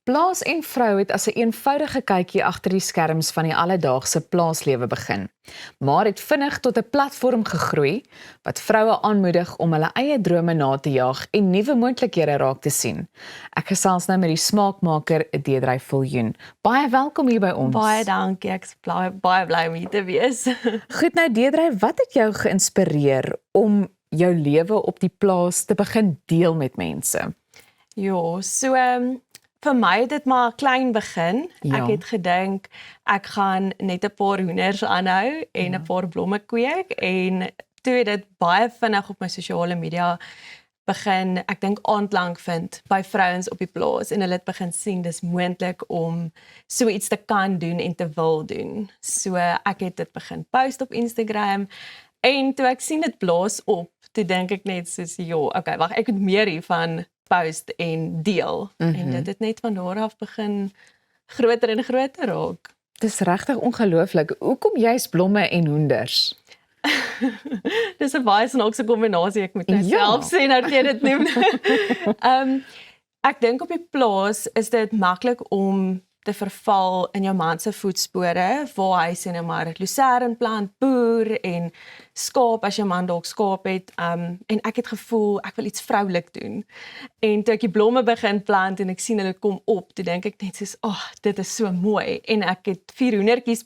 Plaas en vrou het as 'n eenvoudige kykie agter die skerms van die alledaagse plaaslewe begin, maar het vinnig tot 'n platform gegroei wat vroue aanmoedig om hulle eie drome na te jaag en nuwe moontlikhede raak te sien. Ek gesels nou met die smaakmaker Deidre Viljoen. Baie welkom hier by ons. Baie dankie, ek is baie bly om hier te wees. Goed, nou Deidre, wat het jou geïnspireer om jou lewe op die plaas te begin deel met mense? Ja, so vir my het dit maar klein begin. Ja. Ek het gedink ek gaan net 'n paar hoenders aanhou en 'n paar blomme kweek en toe het dit baie vinnig op my sosiale media begin, ek dink aandklank vind by vrouens op die plaas en hulle het begin sien dis moontlik om so iets te kan doen en te wil doen. So ek het dit begin post op Instagram en toe ek sien dit blaas op, toe dink ek net soos okay, wag, ek moet meer hiervan post en deel. En dit het net van daar af begin groter en groter raak. Dis regtig ongelooflik. Hoekom juist blomme en hoenders? Dis 'n baie snaakse kombinasie, ek moet net self sê nou dat jy dit noem. Ek dink op die plaas is dit maklik om te verval in jou man se voetspore, waar hy sê nou maar lucerne plant, boer en skaap as jou man dalk skaap het. En ek het gevoel ek wil iets vroulik doen. En toe ek die blomme begin plant en ek sien hulle kom op, toe dink ek net soos, dit is so mooi. En ek het 4 hoendertjies,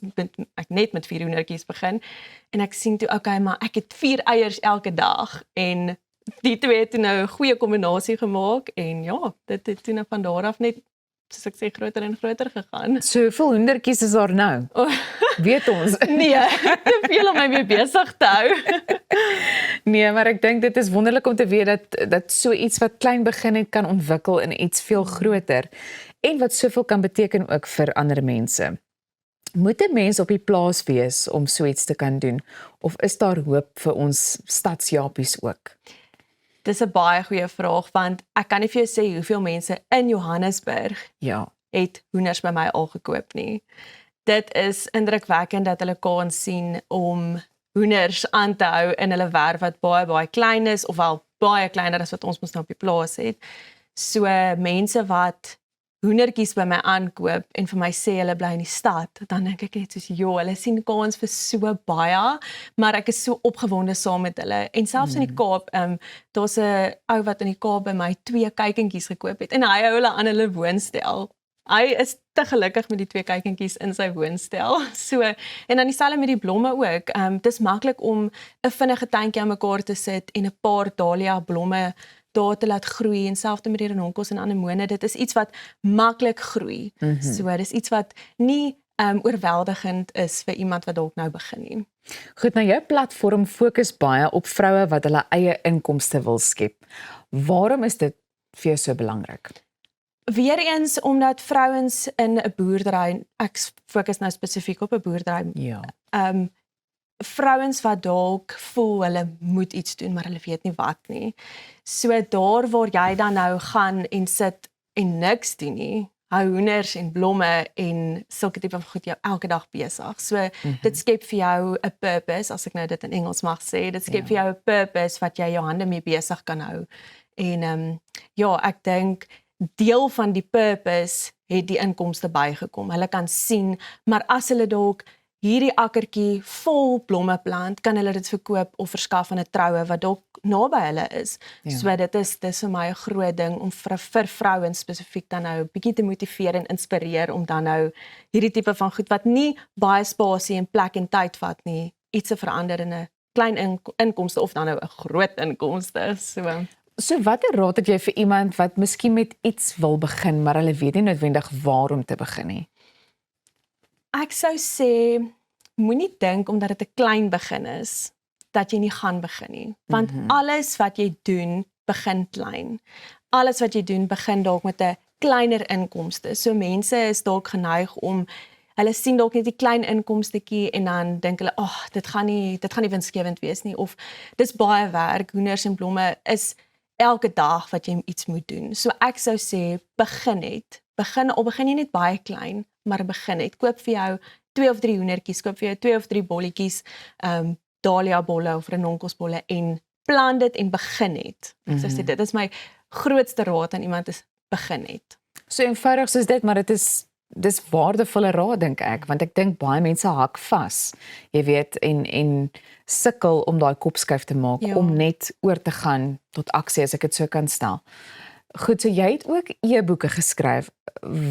net met 4 hoendertjies begin. En ek sien toe, okay, maar ek het 4 eiers elke dag. En die twee het toe nou 'n goeie kombinasie gemaak. En ja, dit het toe nou van daar af net, soos ek sê, groter en groter gegaan. So hoeveel hoendertjies is daar nou? Weet ons? Nee, te veel om my mee besig te hou. Nee, maar ek dink dit is wonderlik om te weet dat so iets wat klein begin het kan ontwikkel in iets veel groter en wat soveel kan beteken ook vir ander mense. Moet 'n mens op die plaas wees om so iets te kan doen of is daar hoop vir ons stadsjapies ook? Dis 'n baie goeie vraag, want ek kan nie vir jou sê hoeveel mense in Johannesburg het hoenders by my al gekoop nie. Dit is indrukwekkend dat hulle kan sien om hoenders aan te hou in hulle werf wat baie klein is, of wel baie kleiner as wat ons mos nou op die plaas het. So mense wat hoendertjies by my aankoop en vir my sê hulle bly in die stad, dan dink ek net soos, hulle sien kans vir so baie, maar ek is so opgewonde saam met hulle. En selfs in die Kaap, daar's 'n ou wat in die Kaap by my 2 kuikentjies gekoop het en hy hou hulle aan hulle woonstel. Hy is te gelukkig met die 2 kuikentjies in sy woonstel. So, en dan dieselfde met die blomme ook. Dis maklik om 'n vinnige tuintjie aan mekaar te sit en 'n paar dahlia blomme daar te laat groei, en selfs met die renonkels en anemone. Dit is iets wat maklik groei. So dis iets wat nie oorweldigend is vir iemand wat dalk nou begin nie. Goed, nou jou platform fokus baie op vroue wat hulle eie inkomste wil skep. Waarom is dit vir jou so belangrik? Weereens omdat vrouens in 'n boerdery, ek fokus nou spesifiek op 'n boerdery. Vrouens wat dalk voel hulle moet iets doen, maar hulle weet nie wat nie. So daar waar jy dan nou gaan en sit en niks doen nie, hou hoenders en blomme en sulke tipe van goed jou elke dag besig. So dit skep vir jou 'n purpose, as ek nou dit in Engels mag sê. Dit skep vir jou 'n purpose wat jy jou hande mee besig kan hou. En ek dink deel van die purpose het die inkomste bygekom. Hulle kan sien, maar as hulle dalk hierdie akkertjie vol blomme plant, kan hulle dit verkoop of verskaf aan 'n troue wat dalk naby hulle is. So dis vir my 'n groot ding om vir vrouens spesifiek dan nou 'n bietjie te motiveer en inspireer om dan nou hierdie tipe van goed wat nie baie spasie en plek en tyd vat nie, iets te verander in 'n klein inkomste of dan nou 'n groot inkomste. So watter raad het jy vir iemand wat miskien met iets wil begin, maar hulle weet nie noodwendig waar om te begin nie? Ek sou sê, moenie dink omdat dit 'n klein begin is, dat jy nie gaan begin nie. Want alles wat jy doen, begin klein. Alles wat jy doen, begin dalk met 'n kleiner inkomste. So mense is dalk geneig om, hulle sien dalk net die klein inkomstetjie en dan dink hulle, dit gaan nie winsgewend wees nie, of dis baie werk. Hoenders en blomme is elke dag wat jy iets moet doen. So ek sou sê, begin net. Begin jy net baie klein, maar begin net. Koop vir jou 2 of 3 hoendertjies, koop vir jou 2 of 3 bolletjies, dahlia bolle of renonkelsbolle en plant dit en begin net. Ek sou sê, dit is my grootste raad aan iemand, is begin net. So eenvoudig soos dit, maar dis waardevolle raad dink ek, want ek dink baie mense hak vas. Jy weet en sukkel om daai kopskuif te maak om net oor te gaan tot aksie as ek dit so kan stel. Goed, so jy het ook e-boeke geskryf.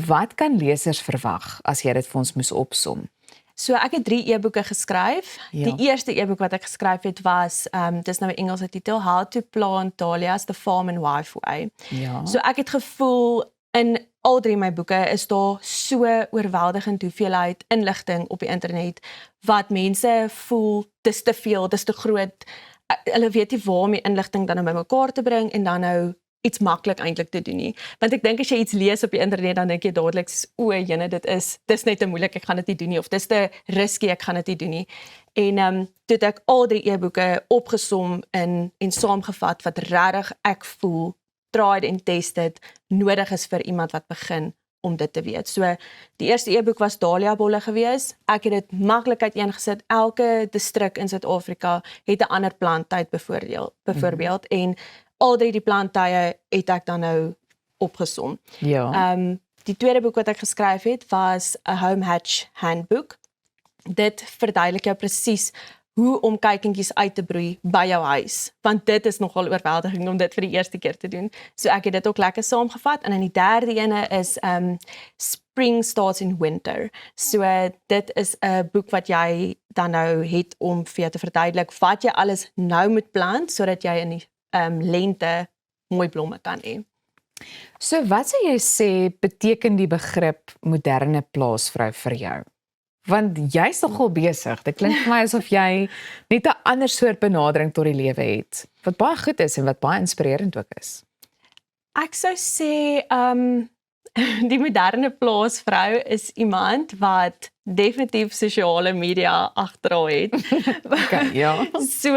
Wat kan lesers verwag as jy dit vir ons moes opsom? So ek het 3 e-boeke geskryf. Die eerste e-boek wat ek geskryf het was dis nou 'n Engelse titel, How to Plant Dahlias the Farm and Wife Way. Ja. So ek het gevoel in al 3 my boeke is daar so oorweldigend hoeveelheid inligting op die internet wat mense voel dis te veel, dis te groot. Hulle weet nie waar om die inligting dan nou bymekaar te bring en dan nou iets maklik eintlik te doen nie. Want ek dink as jy iets lees op die internet dan dink jy dadelik o, jene dis net te moeilik, ek gaan dit nie doen nie of dis te risky, ek gaan dit nie doen nie. En toe het ek al 3 e-boeke opgesom en saamgevat wat regtig ek voel tried and tested nodig is vir iemand wat begin om dit te weet. So die eerste e-boek was Dahlia bolle gewees. Ek het dit maklik uiteengesit. Elke distrik in Suid-Afrika het 'n ander planttyd byvoorbeeld en al 3 die planttye het ek dan nou opgesom. Ja. Die tweede boek wat ek geskryf het was 'n Home Hatch Handbook. Dit verduidelik jou presies hoe om kuikentjies uit te broei by jou huis, want dit is nogal oorweldigend om dit vir die eerste keer te doen. So ek het dit ook lekker saamgevat en dan die derde ene is Spring Starts in Winter. So dit is 'n boek wat jy dan nou het om vir jou te verduidelik wat jy alles nou moet plant sodat jy in die lente mooi blomme kan hê. So wat sou jy sê beteken die begrip moderne plaasvrou vir jou? Want jy's nogal besig. Dit klink vir my asof jy net 'n ander soort benadering tot die lewe het, wat baie goed is en wat baie inspirerend ook is. Ek sou sê die moderne plaasvrou is iemand wat definitief sosiale media agter haar het. Okay, ja. So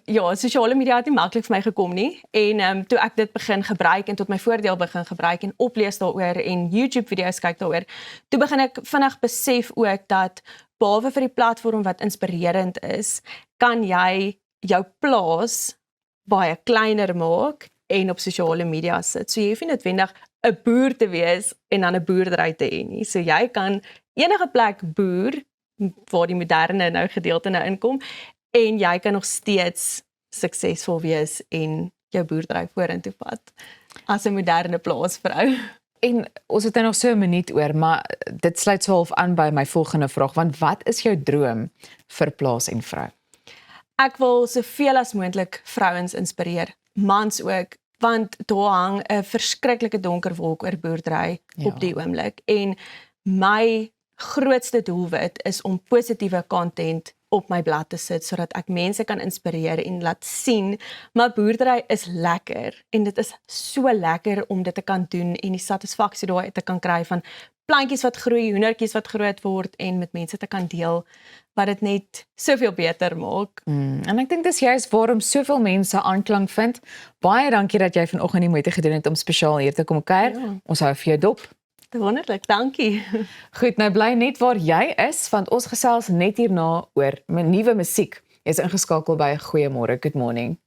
ja, sosiale media het nie maklik vir my gekom nie en toe ek dit begin gebruik en tot my voordeel begin gebruik en oplees daaroor en YouTube video's kyk daaroor, toe begin ek vinnig besef ook dat behalwe vir die platform wat inspirerend is, kan jy jou plaas baie kleiner maak en op sosiale media sit. So jy hoef nie noodwendig 'n boer te wees en dan 'n boerdery te hê nie. So jy kan enige plek boer waar die moderne nou gedeelte nou inkom en jy kan nog steeds suksesvol wees en jou boerdery vorentoe vat as 'n moderne plaasvrou. En ons het nou nog so 'n minuut oor, maar dit sluit so half aan by my volgende vraag, want wat is jou droom vir Plaas en Vrou? Ek wil soveel as moontlik vrouens inspireer, mans ook, want daar hang 'n verskriklike donker wolk oor boerdery op die oomblik en my grootste doelwit is om positiewe content op my blad te sit sodat ek mense kan inspireer en laat sien, maar boerdery is lekker en dit is so lekker om dit te kan doen en die satisfaksie daai te kan kry van plantjies wat groei, hoendertjies wat groot word en met mense te kan deel wat dit net soveel beter maak. En ek dink dis juist waarom soveel mense aanklank vind. Baie dankie dat jy vanoggend die moeite gedoen het om spesiaal hier te kom kuier. Ja. Ons hou vir jou dop. Wonderlik, dankie. Goed, nou bly net waar jy is, want ons gesels net hierna oor 'n nuwe musiek. Jy's ingeskakel by Goeiemôre, good morning.